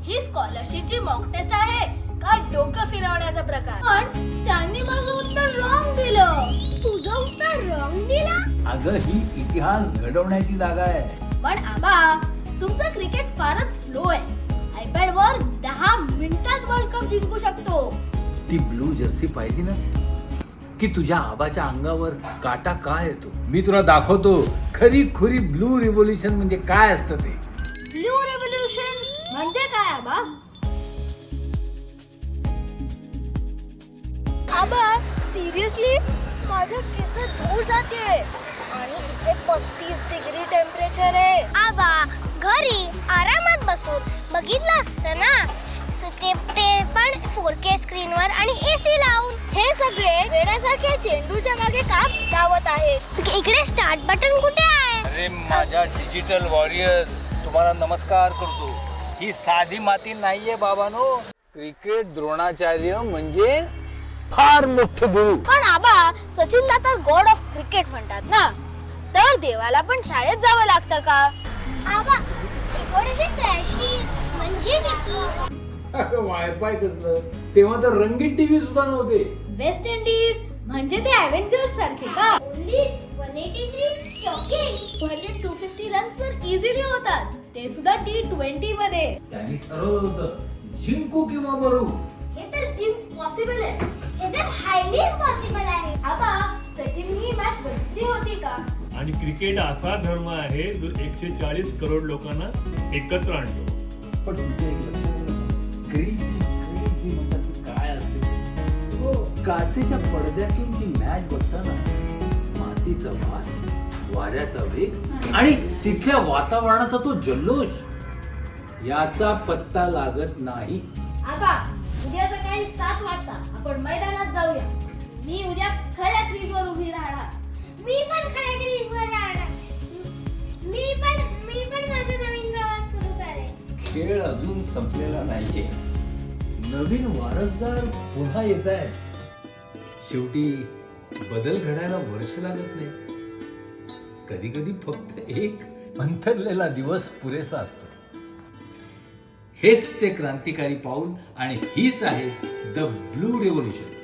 ही स्कॉलरशिपची mock taste आहे का डोकं फिरवण्याचा प्रकार? पण त्यांनी माझं उत्तर रॉंग दिलं. तुझं उत्तर रॉंग दिला? अगं ही इतिहास घडवण्याची जागा आहे. पण आबा, तुमचं क्रिकेट फारच स्लो आहे. आयपॅड वर 10 मिनिटात वर्ल्ड कप जिंकू शकतो. ती ब्लू जर्सी पाहिली ना, की तुझ्या आबाच्या अंगावर काटा का येतो. मी तुला दाखवतो खरी खुरी ब्लू रिव्होल्युशन म्हणजे काय असतं ते. ब्लू रेव्होल्यूशन म्हणजे काय आबा? आबा सिरियसली माझ्या केस धूर जाते आणि इथे 35 डिग्री टेम्परेचर आहे. आबा घरी आरामात बसून बघितलं असतं ना, ते पण 4K स्क्रीनवर आणि AC लावून. हे सगळे वेड्यासारखे चेंडूच्या मागे का धावत आहेत? इकडे स्टार्ट बटन कुठे आहे? अरे माझ्या डिजिटल वॉरियर्स, तुम्हाला नमस्कार करतो. ही साधी माती नाहीये बाबानो. क्रिकेट द्रोणाचार्य म्हणजे फार मोठं गुरु. पण आबा, सचिनला तर गॉड ऑफ क्रिकेट म्हणतात ना, तर देवाला पण शाळेत जावं लागतं का? आबा थोडेसे ट्रॅशी म्हणजे किती? वायफाय कसलं, तेव्हा तर रंगीत टीव्ही सुद्धा नव्हते. वेस्ट इंडिज म्हणजे ते ॲव्हेंजर्स सारखे का? Only 183 shocking. 250 रन्स तर इझिली होतात, ते सुद्धा T20 मध्ये. त्यांनी ठरवलं होतं जिंकू किंवा मरू. हे तर इम्पॉसिबल आहे. हे तर हायली इम्पॉसिबल आहे. आबा, सचिन ही मॅच बघितली होती का? आणि क्रिकेट असा धर्म आहे जो 140 करोड लोकांना एकत्र आणतो. पण तुमच्या एक लक्षात आलं, क्रेझी म्हणतात ती काय असते. हो. काचेच्या पडद्यातून ती मॅच बघताना मातीचा वास, वाऱ्याचा वेग आणि तिथल्या वातावरणाचा तो जल्लोष, याचा पत्ता लागत नाही. आबा, उद्या सकाळी 7 वाजता आपण मैदानात जाऊया. मी उद्या खऱ्या क्रीजवर उभी राहणार. मी पण खऱ्या क्रीजवर राहणार. मी पण माझा नवीन प्रवास सुरू करेन. खेळ अजून संपलेला नाहीये. नवीन वारसदार पुन्हा येत आहेत. शेवटी बदल घडायला वर्ष लागत नाही. कधी कधी फक्त एक अंथरलेला दिवस पुरेसा असतो. हेच ते क्रांतिकारी पाऊल आणि हीच आहे द ब्लू रेव्होल्यूशन.